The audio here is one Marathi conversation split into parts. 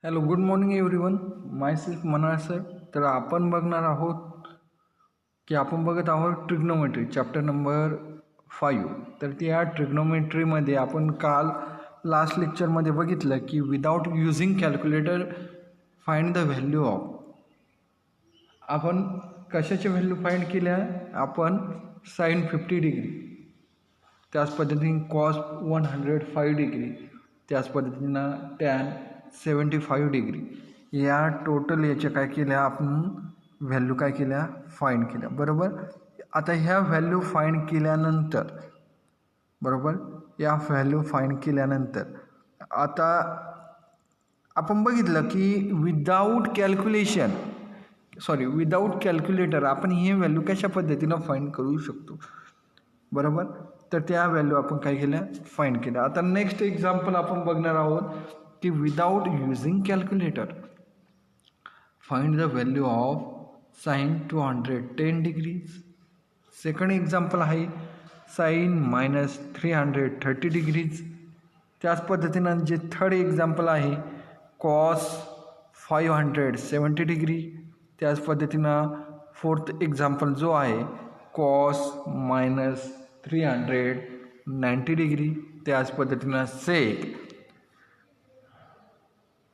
Hello, good morning everyone. My self Manal sir. तर आपण बघणार आहोत की आपण बघत आहोत ट्रिग्नोमेट्री चॅप्टर नंबर 5. तर त्या ट्रिग्नोमेट्रीमध्ये आपण काल लास्ट लेक्चरमध्ये बघितलं की without using calculator find the value of. आपण कशाच्या व्हॅल्यू फाइंड केल्या? आपण साइन 50 डिग्री, त्याच पद्धतीने कॉस 105 डिग्री, त्याच पद्धतीनं टॅन 75 डिग्री, या टोटल याच्या काय केल्या आपण व्हॅल्यू काय केल्या फाइंड केल्या. बरोबर. आता ह्या व्हॅल्यू फाइंड केल्यानंतर बरोबर या व्हॅल्यू फाइंड केल्यानंतर आता आपण बघितलं की विदाऊट कॅल्क्युलेटर आपण हे व्हॅल्यू कशा पद्धतीनं फाइंड करू शकतो. बरोबर. तर त्या व्हॅल्यू आपण काय केल्या फाइंड केल्या. आता नेक्स्ट एक्झाम्पल आपण बघणार आहोत की without using calculator find the value of sine 210 degrees. Second example आहे साइन -330 डिग्रीज. त्याच पद्धतीनं जे थर्ड एक्झाम्पल आहे कॉस 570 डिग्री. त्याच पद्धतीनं फोर्थ एक्झाम्पल जो आहे कॉस -390 डिग्री. त्याच पद्धतीनं सेक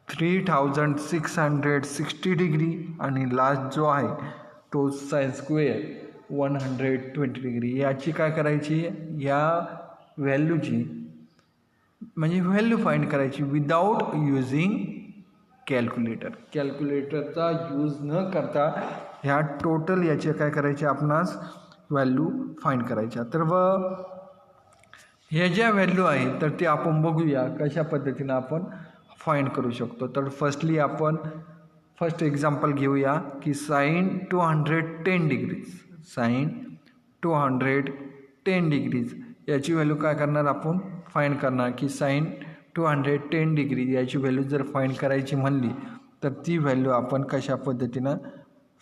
3660 डिग्री. आणि लास्ट जो आहे तो साइन स्क्वेअर 120 डिग्री. याची काय करायची, या व्हॅल्यूची म्हणजे व्हॅल्यू फाइंड करायची विदाऊट युझिंग कॅल्क्युलेटरचा यूज न करता ह्या टोटल याचे काय करायचे आपणास व्हॅल्यू फाइंड करायच्या. तर ह्या ज्या व्हॅल्यू आहेत तर ते आपण बघूया कशा पद्धतीनं आपण फाइंड करू शकतो. तर फर्स्टली आपण फर्स्ट एक्झाम्पल घेऊया की साइन 210 डिग्रीज. साइन 210 डिग्रीज याची व्हॅल्यू काय करणार आपण फाइंड करणार की साइन 210 डिग्री याची व्हॅल्यू जर फाइंड करायची म्हणली तर ती व्हॅल्यू आपण कशा पद्धतीनं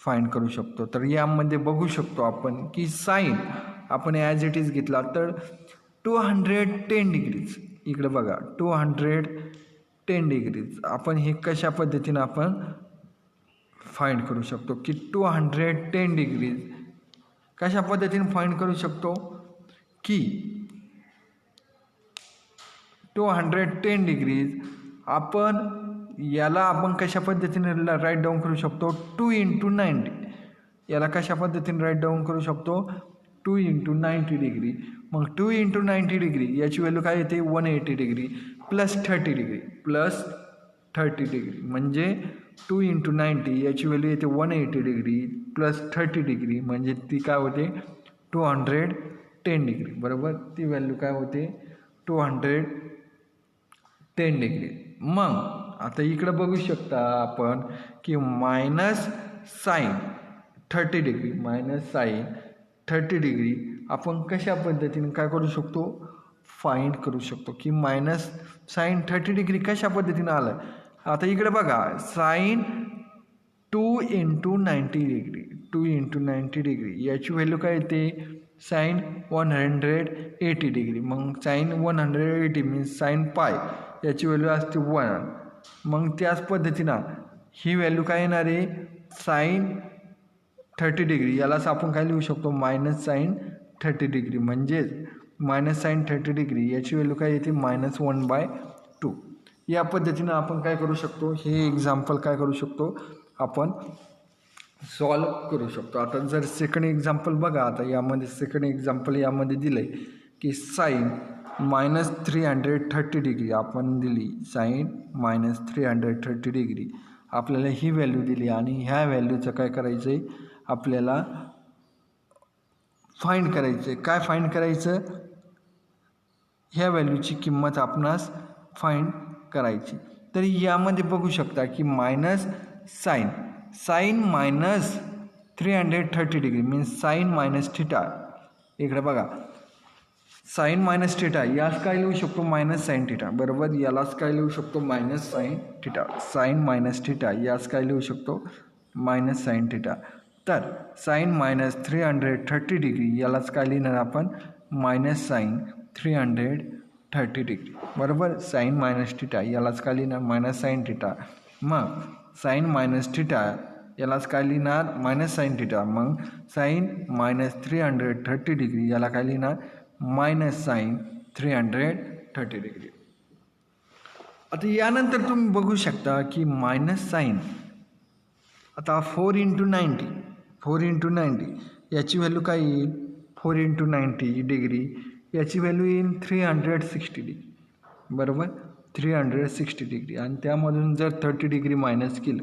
फाइंड करू शकतो. तर यामध्ये बघू शकतो आपण की साइन आपण ॲज इट इज घेतला तर 210 डिग्रीज. इकडे बघा 210 डिग्रीज आपण हे कशा पद्धतीनं आपण फाइंड करू शकतो की 210 डिग्रीज कशा पद्धतीने फाइंड करू शकतो की 210 डिग्रीज आपण याला आपण कशा पद्धतीने राईट डाऊन करू शकतो 2 × 90. याला कशा पद्धतीने राईट डाऊन करू शकतो 2 × 90 डिग्री. मग 2 × 90 डिग्री याची व्हॅल्यू काय येते 180 डिग्री प्लस 30 डिग्री म्हणजे 2 × 90 याची व्हॅल्यू येते 180 डिग्री प्लस 30 डिग्री म्हणजे ती काय होते 210 डिग्री. बरोबर. ती व्हॅल्यू काय होते 210 डिग्री. मग आता इकडं बघू शकता आपण की मायनस साइन 30 डिग्री आपण कशा पद्धतीने काय करू शकतो फाइंड करू शकतो की मायनस साइन 30 डिग्री कशा पद्धतीनं आलं. आता इकडे बघा साइन 2 × 90 डिग्री याची व्हॅल्यू काय येते साइन 180 डिग्री. मग साइन 180 मीन्स साइन पाय याची व्हॅल्यू असते 1. मग त्याच पद्धतीनं ही व्हॅल्यू काय येणार आहे साइन 30 डिग्री यालाच आपण काय लिहू शकतो मायनस साइन 30 डिग्री म्हणजेच मायनस साइन 30 डिग्री याची व्हॅल्यू काय येते -1/2. या पद्धतीनं आपण काय करू शकतो हे एक्झाम्पल काय करू शकतो आपण सॉल्व करू शकतो. आता जर सेकंड एक्झाम्पल बघा. आता यामध्ये सेकंड एक्झाम्पल यामध्ये दिलं आहे की साइन -330 डिग्री आपण दिली. साइन -330 डिग्री आपल्याला ही व्हॅल्यू दिली आणि ह्या व्हॅल्यूचं काय करायचं आहे आपल्याला फाइंड करायचं आहे. काय फाइंड करायचं ह्या व्हॅल्यूची किंमत आपणास फाइंड करायची. तर यामध्ये बघू शकता की minus sine -330 degree means sine minus theta. इकडे बघा साइन मायनस थिटा यास काय लिहू शकतो मायनस साइन थिटा. बरोबर. यालाच काय लिहू शकतो minus sine theta. Sine minus theta यास काय लिहू शकतो मायनस साइन थिटा. तर साइन -330 डिग्री यालाच काय लिहिणार आपण मायनस साइन 330 डिग्री. बरोबर. साइन मायनस थिटा यालाच काय लिहिणार मायनस साइन थिटा. मग साईन मायनस थिटा यालाच काय लिहिणार मायनस साईन थिटा. मग साईन मायनस 330 डिग्री याला काय लिहिणार मायनस साईन 330 डिग्री. आता यानंतर तुम्ही बघू शकता की मायनस साईन आता 4 × 90 याची व्हॅल्यू काय येईल 4 × 90 डिग्री याची व्हॅल्यू येईल 360 डिग्री बरोबर 360 डिग्री. आणि त्यामधून जर 30 डिग्री मायनस केलं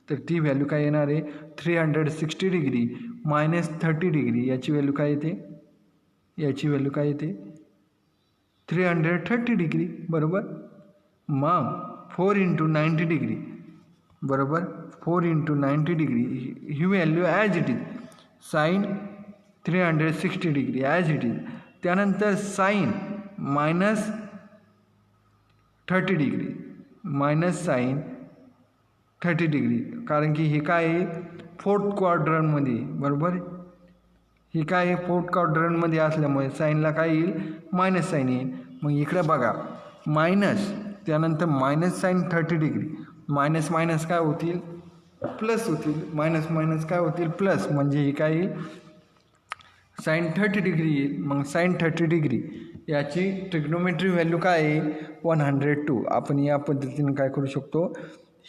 तर ती व्हॅल्यू काय येणार आहे 360 डिग्री मायनस 30 डिग्री याची व्हॅल्यू काय येते 330 डिग्री बरोबर. मग 4 × 90 डिग्री बरोबर 4 × 90 डिग्री ही value as it is sine 360 degree as it is. त्यानंतर sine minus 30 degree minus sine 30 degree कारण की हे काय आहे 4th क्वाड्रंटमध्ये बरोबर. ही काय आहे 4th क्वाड्रंटमध्ये असल्यामुळे साईनला काय येईल मायनस साईन येईल. मग इकडं बघा मायनस त्यानंतर minus sine 30 degree minus minus काय होतील प्लस होतील मायनस मायनस काय होतील प्लस म्हणजे ही काय येईल साईन 30 डिग्री येईल. मग साईन 30 डिग्री याची ट्रिग्नोमेट्री व्हॅल्यू काय आहे 102. आपण या पद्धतीने काय करू शकतो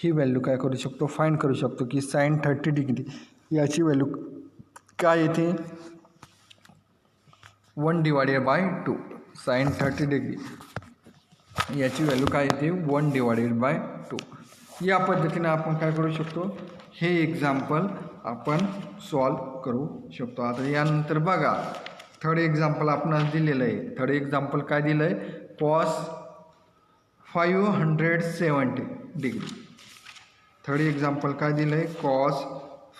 ही व्हॅल्यू काय करू शकतो फाइंड करू शकतो की साईन 30 डिग्री याची व्हॅल्यू काय येते 1/2 साईन 30 डिग्री याची व्हॅल्यू काय येते 1/2. या पद्धतीने आपण काय करू शकतो हे एक्झाम्पल आपण सॉल्व करू शकतो. आता यानंतर बघा थर्ड एक्झाम्पल आपणास दिलेलं आहे. थर्ड एक्झाम्पल काय दिलं आहे कॉस 570 डिग्री. थर्ड एक्झाम्पल काय दिलं आहे कॉस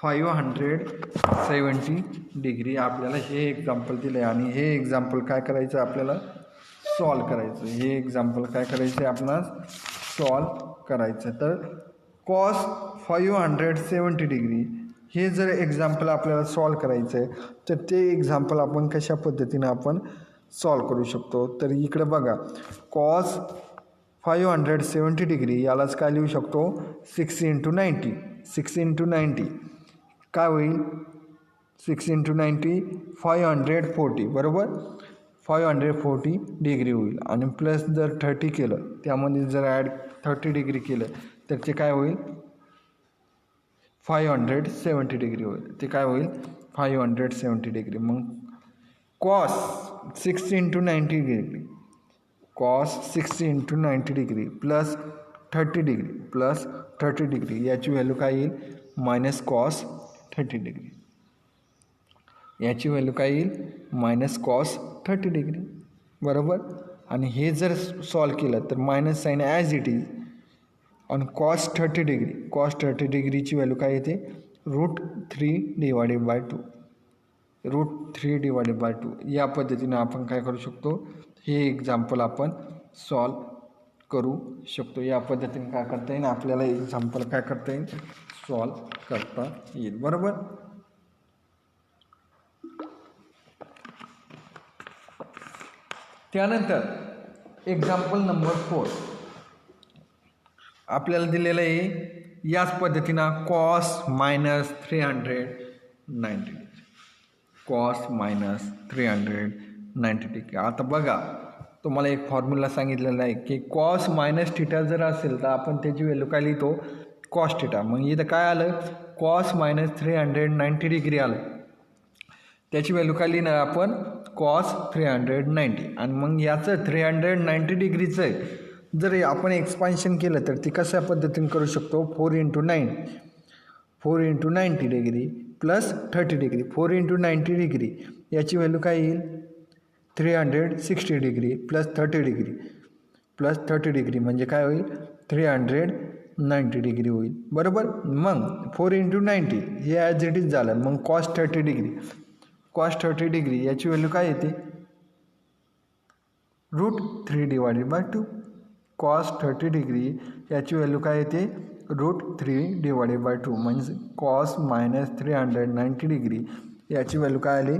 570 डिग्री आपल्याला हे एक्झाम्पल दिलं आहे. आणि हे एक्झाम्पल काय करायचं आपल्याला सॉल्व करायचं. हे एक्झाम्पल काय करायचं आहे आपणास सॉल्व करायचं. तर कॉस 570 डिग्री हे जर एक्झाम्पल आपल्याला सॉल्व करायचं आहे तर ते एक्झाम्पल आपण कशा पद्धतीनं आपण सॉल्व करू शकतो. तर इकडं बघा कॉस 570 डिग्री यालाच काय लिहू शकतो 6 × 90 6 × 90 काय होईल 6 × 90 540 बरोबर 540 डिग्री होईल. आणि प्लस जर 30 केलं त्यामध्ये जर ॲड 30 डिग्री केलं तर ते काय होईल 570 डिग्री होईल. ते काय होईल 570 डिग्री. मग cos 6 × 90 degree cos 6 × 90 degree plus 30 degree याची व्हॅल्यू काय येईल मायनस कॉस 30 डिग्री याची व्हॅल्यू काय येईल मायनस कॉस 30 डिग्री बरोबर. आणि हे जर सॉल्व केलं तर minus sine as it is आणि कॉस 30 डिग्रीची व्हॅल्यू काय येते √3/2 या पद्धतीने आपण काय करू शकतो हे एक्झाम्पल आपण सॉल्व करू शकतो. या पद्धतीने काय करता येईल आपल्याला एक्झाम्पल काय करता येईल सॉल्व करता येईल बरोबर. त्यानंतर एक्झाम्पल नंबर 4 आपल्याला दिलेलं आहे याच पद्धतीनं cos minus 390 cos minus 390 degree. आता बघा तुम्हाला एक फॉर्म्युला सांगितलेला आहे की कॉस मायनस थिटा जर असेल तर आपण त्याची व्हॅल्यू काय लिहितो कॉस थिटा. मग इथं काय आलं कॉस मायनस 390 डिग्री आलं त्याची व्हॅल्यू काय लिहिणार आपण कॉस 390. आणि मग याचं 390 डिग्रीचं जर आपण एक्सपान्शन केलं तर ती कशा पद्धतीने करू शकतो 4 × 90 डिग्री प्लस 30 डिग्री 4 × 90 डिग्री याची व्हॅल्यू काय येईल 360 डिग्री प्लस 30 डिग्री म्हणजे काय होईल 390 डिग्री होईल बरोबर. मग 4 × 90 हे ॲज इट इज झालं. मग कॉस 30 डिग्री याची व्हॅल्यू काय येते √3/2 कॉस 30 डिग्री याची व्हॅल्यू काय येते √3/2 म्हणजे कॉस मायनस 390 डिग्री याची व्हॅल्यू काय आली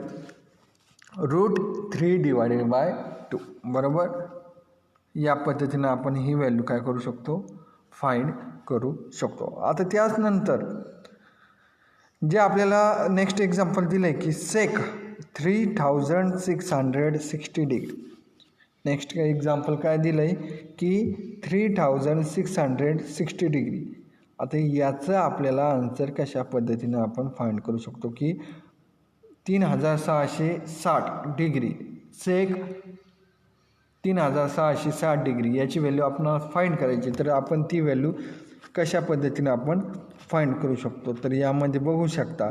√3/2 बरोबर. या पद्धतीनं आपण ही व्हॅल्यू काय करू शकतो फाइंड करू शकतो. आता त्याच नंतर जे आपल्याला नेक्स्ट एक्झाम्पल दिलं आहे की सेक 3660 डिग्री. नेक्स्ट एक्झाम्पल काय दिलं आहे की 3660 डिग्री. आता याचं आपल्याला आन्सर कशा पद्धतीनं आपण फाइंड करू शकतो की 3660 डिग्री सेक 3660 डिग्री याची व्हॅल्यू आपण फाइंड करायची. तर आपण ती व्हॅल्यू कशा पद्धतीनं आपण फाइंड करू शकतो. तर यामध्ये बघू शकता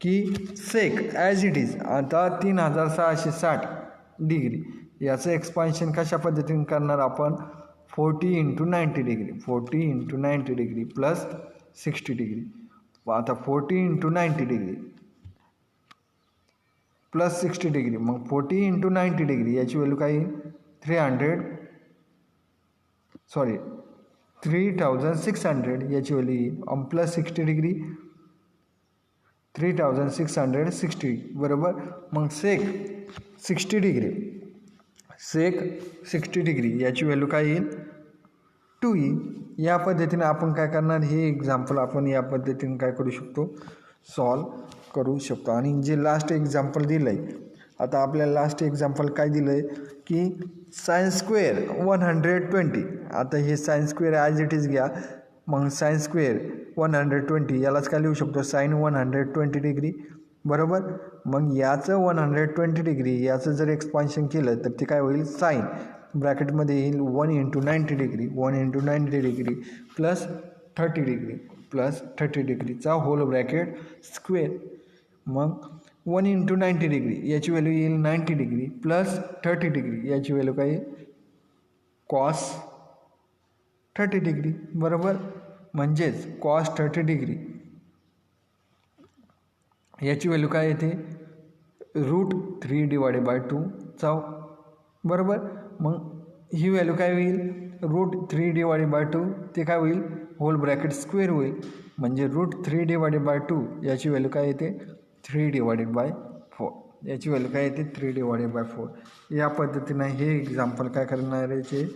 की सेक ॲज इट इज आता 3660 डिग्री याचं एक्सपान्शन कशा पद्धतीने करणार आपण 40 × 90 डिग्री 40 × 90 डिग्री प्लस 60 डिग्री. आता 40 × 90 डिग्री प्लस 60 डिग्री मग 40 × 90 डिग्री याची व्हॅल्यू काय 3600 याची व्हॅल्यू येईल प्लस 60 डिग्री 3660 बरोबर. मग सेक 60 डिग्री याची व्हॅल्यू काय येईल 2 येईल. या पद्धतीने आपण काय करणार हे एक्झाम्पल आपण या पद्धतीने काय करू शकतो सॉल्व करू शकतो. आणि जे लास्ट एक्झाम्पल दिलं आहे आता आपल्याला लास्ट एक्झाम्पल काय दिलं आहे की साइन स्क्वेअर 120. आता हे sine square as it is घ्या मग साइन स्क्वेअर 120 यालाच काय लिहू शकतो साइन 120 डिग्री बरोबर. मग याचं 120 डिग्री याचं जर एक्सपान्शन केलं तर ते काय होईल साइन ब्रॅकेटमध्ये येईल 1 × 90 डिग्री 1 × 90 डिग्री प्लस 30 डिग्रीचा होल ब्रॅकेट स्क्वेअर. मग 1 × 90 डिग्री याची व्हॅल्यू येईल 90 डिग्री प्लस 30 डिग्री याची व्हॅल्यू काय येईल कॉस 30 डिग्री बरोबर. म्हणजेच कॉस 30 डिग्री याची व्हॅल्यू काय येते √3/2 बरोबर. मग ही व्हॅल्यू काय होईल √3/2 ते काय होईल होल ब्रॅकेट स्क्वेअर होईल. म्हणजे √3/2 याची व्हॅल्यू काय येते 3/4 याची व्हॅल्यू काय येते 3/4. या पद्धतीनं हे एक्झाम्पल काय करणार याचे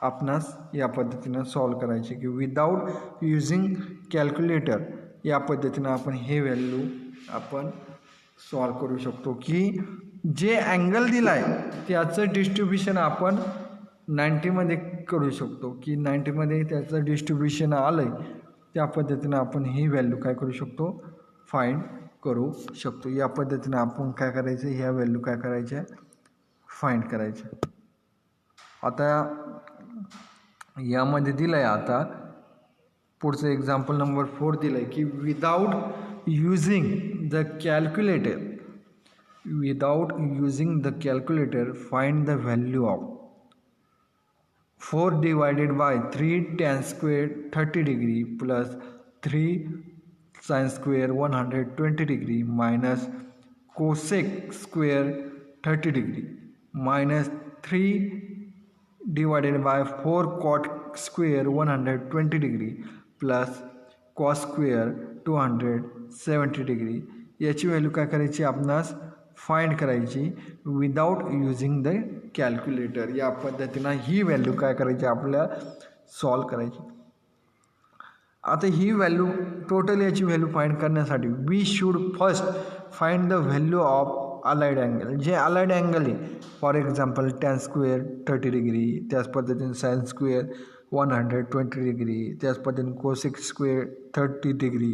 आपणास या पद्धतीनं सॉल्व करायचे की विदाऊट युजिंग कॅल्क्युलेटर या पद्धतीनं आपण हे व्हॅल्यू आपण सॉल्व करू शकतो की जे अँगल दिला आहे त्याचं डिस्ट्रीब्युशन आपण 90मध्ये करू शकतो की 90मध्ये त्याचं डिस्ट्रीब्युशन आलं आहे त्या पद्धतीनं आपण ही व्हॅल्यू काय करू शकतो फाइंड करू शकतो. या पद्धतीनं आपण काय करायचं ह्या व्हॅल्यू काय करायच्या फाइंड करायच्या. आता यामध्ये दिलं आहे आता पुढचं एक्झाम्पल नंबर 4 दिलं आहे की without using the calculator find the value of 4/3 tan square 30 degree plus 3 sin square 120 degree minus cosec square 30 degree minus 3/4 cot square 120 degree plus cos square 270 degree याची व्हॅल्यू काय करायची आपणास फाइंड करायची विदाऊट युजिंग द कॅल्क्युलेटर. या पद्धतीनं ही व्हॅल्यू काय करायची आपल्याला सॉल्व करायची. आता ही व्हॅल्यू टोटल याची व्हॅल्यू फाइंड करण्यासाठी we should first find the value of allied angle. जे अलाइड अँगल आहे for example tan square 30 degree त्याच पद्धतीने साइन स्क्वेअर 120 डिग्री त्याच पद्धतीने कोसेक स्क्वेअर 30 डिग्री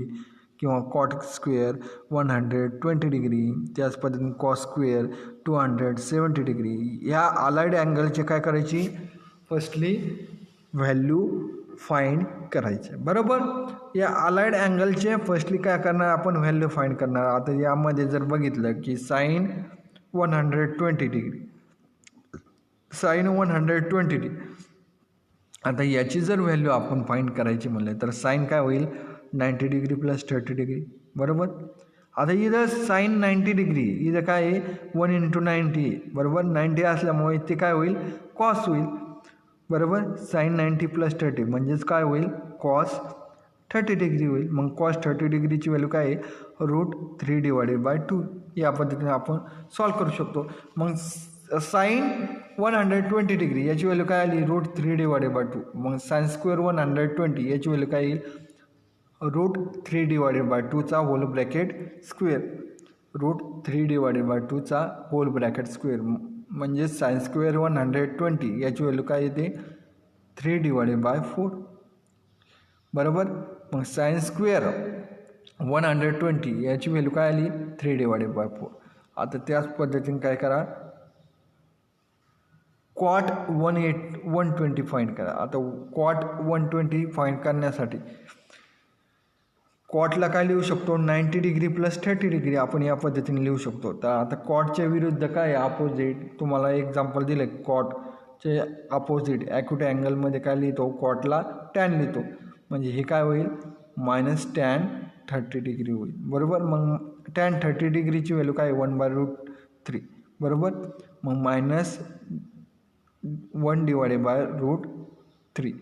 किंवा कॉट स्क्वेअर 120 डिग्री त्याच पद्धतीने कॉस स्क्वेअर 270 डिग्री. या अलाइड अँगलचे काय करायची फर्स्टली व्हॅल्यू फाइंड करायचे बरोबर. या अलाइड अँगलचे फर्स्टली काय करणार आपण व्हॅल्यू फाइंड करणार. आता यामध्ये जर बघितलं की साइन 120 डिग्री आता याची जर व्हॅल्यू आपण फाइंड करायची म्हणले तर साइन काय होईल 90 डिग्री प्लस 30 डिग्री बरोबर. आता इथं साइन 90 डिग्री इथं काय आहे 1 × 90 बरोबर. 90 असल्यामुळे ते काय होईल कॉस होईल बरोबर. साइन 90 प्लस 30 म्हणजेच काय होईल कॉस 30 डिग्री होईल. मग कॉस 30 डिग्रीची व्हॅल्यू काय आहे √3/2 या पद्धतीने आपण सॉल्व करू शकतो. मग साइन 120 डिग्री याची व्हॅल्यू काय आली √3/2. मग साइन स्क्वेअर 120 याची व्हॅल्यू काय येईल √3/2 चा होल ब्रॅकेट स्क्वेअर. √3/2 चा होल ब्रॅकेट स्क्वेअर म्हणजे साइन स्क्वेअर 120 याची व्हॅल्यू काय येते 3/4 बरोबर. मग साइन स्क्वेअर 120 याची व्हॅल्यू काय आली 3/4. आता त्याच पद्धतीने काय करा cot 120 फाइंड करा. आता cot 120 फाइंड करण्यासाठी कॉटला काय लिहू शकतो 90 डिग्री प्लस 30 डिग्री आपण या पद्धतीने लिहू शकतो. तर आता कॉटच्या विरुद्ध काय अपोजिट तुम्हाला एक्झाम्पल दिले कॉटचे अपोजिट ॲक्यूट अँगलमध्ये काय लिहितो कॉटला टॅन लिहितो म्हणजे हे काय होईल -tan 30 डिग्री होईल बरोबर. मग tan 30 डिग्रीची व्हॅल्यू काय 1/√3 बरोबर. मग -1/√3.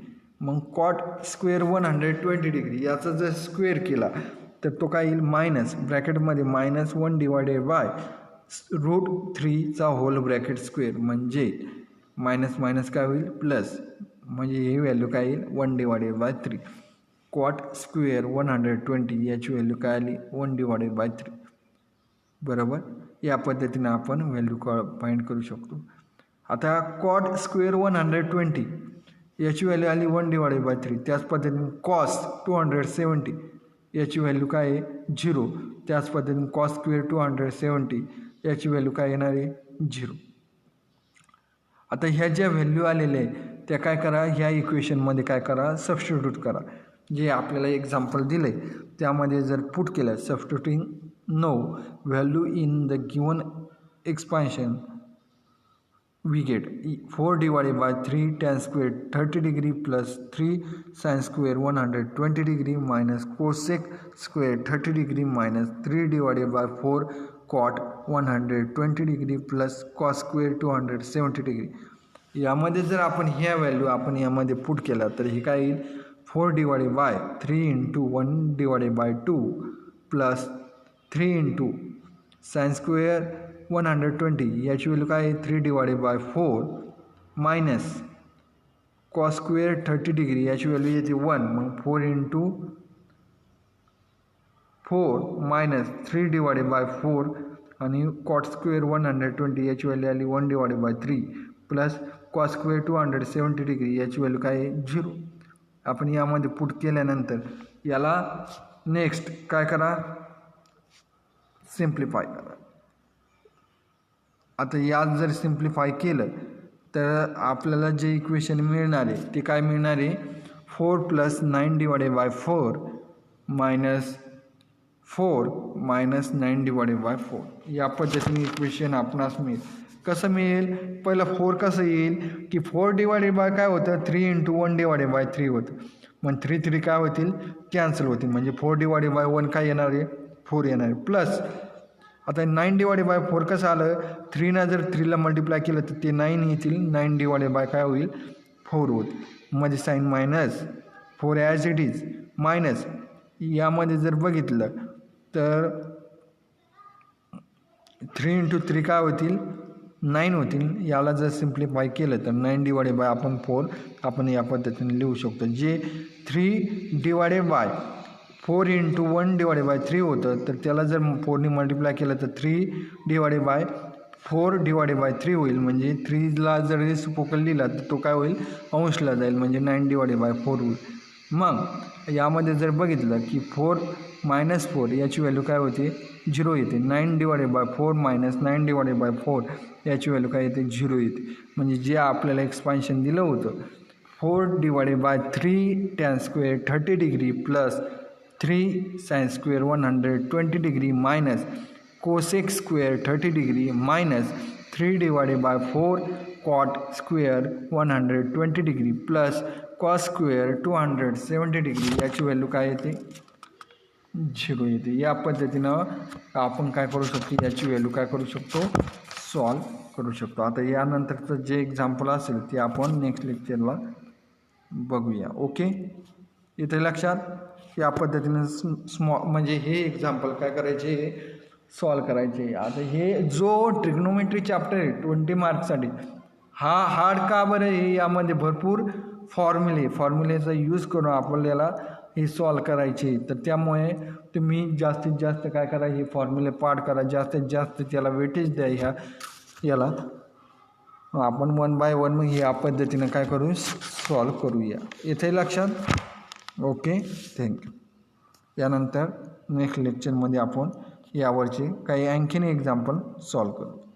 मग कॉट स्क्वेअर 120 डिग्री याचा जर स्क्वेअर केला तर तो काय येईल मायनस ब्रॅकेटमध्ये -1/√3 चा होल ब्रॅकेट स्क्वेअर म्हणजे मायनस मायनस काय होईल प्लस म्हणजे ही व्हॅल्यू काय येईल 1/3. कॉट स्क्वेअर 120 याची व्हॅल्यू काय आली 1/3 बरोबर. या पद्धतीने आपण व्हॅल्यू फाइंड करू शकतो. आता कॉट स्क्वेअर 120 याची व्हॅल्यू आली 1/3. त्याच पद्धतीने कॉस 270 याची व्हॅल्यू काय आहे 0. त्याच पद्धतीने कॉस स्क्वेअर 270 याची व्हॅल्यू काय येणार आहे 0. आता ह्या ज्या व्हॅल्यू आलेल्या आहे त्या काय करा ह्या इक्वेशनमध्ये काय करा सबस्टिट्यूट करा. जे आपल्याला एक्झाम्पल दिले त्यामध्ये जर पुट केलं substituting no value in the given expansion we get 4/3 tan square 30 degree plus 3 sin square 120 degree minus cosec square 30 degree minus 3/4 cot 120 degree plus cos square 270 degree. यामध्ये जर आपण ह्या व्हॅल्यू आपण यामध्ये पुट केला तर हे काय येईल 4/3 × 1/2 प्लस 3 × sin square 120 याची व्हॅल्यू काय आहे 3/4 मायनस कॉस स्क्वेअर 30 डिग्री याची व्हॅल्यू येते 1 मग 4 × 4 मायनस 3/4 आणि कॉट स्क्वेअर 120 याची व्हॅल्यू आली 1/3 प्लस कॉस स्क्वेअर 270 डिग्री याची व्हॅल्यू काय आहे 0. आपण यामध्ये पुट केल्यानंतर याला नेक्स्ट काय करा सिम्प्लिफाय करा. आता यात जर सिम्प्लिफाय केलं तर आपल्याला जे इक्वेशन मिळणार आहे ते काय मिळणार आहे 4 + 9/4 मायनस 4 मायनस 9/4 या पद्धतीने इक्वेशन आपणास मिळेल. कसं मिळेल पहिलं 4 कसं येईल की 4/ काय होतं 3 × 1/3 होतं. मग 3 काय होतील कॅन्सल होतील म्हणजे 4/1 काय येणार आहे 4 येणार आहे प्लस आता 9/4 कसं आलं 3 जर 3ला मल्टिप्लाय केलं तर ते 9 येतील 9/4 काय होईल 4 होईल मध्ये sine minus 4 as it is minus यामध्ये जर बघितलं तर 3 × 3 काय होतील 9 होतील. याला जर सिम्प्लिफाय केलं तर 9/4 आपण या पद्धतीने लिहू शकतो जे 3/4 × 1/3 होतं तर त्याला जर 4ने मल्टिप्लाय केलं तर 3/4/3 होईल म्हणजे 3ला जर रेसिप्रोकल लिहिला तर तो काय होईल अंशला जाईल म्हणजे 9/4 होईल. मग यामध्ये जर बघितलं की 4 - 4 याची व्हॅल्यू काय होते 0 येते 9/4 मायनस 9/4 याची व्हॅल्यू काय येते 0 येते म्हणजे जे आपल्याला एक्सपान्शन दिलं होतं 4/3 tan square 30 degree plus 3 sin square 120 degree minus cosec square 30 degree minus 3/4 cot square 120 degree plus cos square 270 degree याची व्हॅल्यू काय येते 0 येते. या पद्धतीनं आपण काय करू शकतो याची व्हॅल्यू काय करू शकतो सॉल्व करू शकतो. आता यानंतरचं जे एक्झाम्पल असेल ते आपण नेक्स्ट लेक्चरला बघूया. ओके इथे लक्षात या पद्धतीनं म्हणजे हे एक्झाम्पल काय करायचे सॉल्व करायचे. आता हे जो ट्रिग्नोमेट्री चॅप्टर आहे 20 मार्क्ससाठी हा हार्ड का बरं हे यामध्ये भरपूर फॉर्म्युलेचा यूज करून आपल्याला हे सॉल्व करायचे. तर त्यामुळे तुम्ही जास्तीत जास्त काय करा, हे फॉर्म्युले पाठ करा, जास्तीत जास्त त्याला वेटेज द्या. याला आपण 1 बाय 1 मग या पद्धतीनं काय करू सॉल्व करूया. इथे लक्षात. Okay, thank you. यानंतर नेक्स्ट लेक्चरमध्ये आपण यावरचे काही आणखीन एक्झाम्पल सॉल्व करू.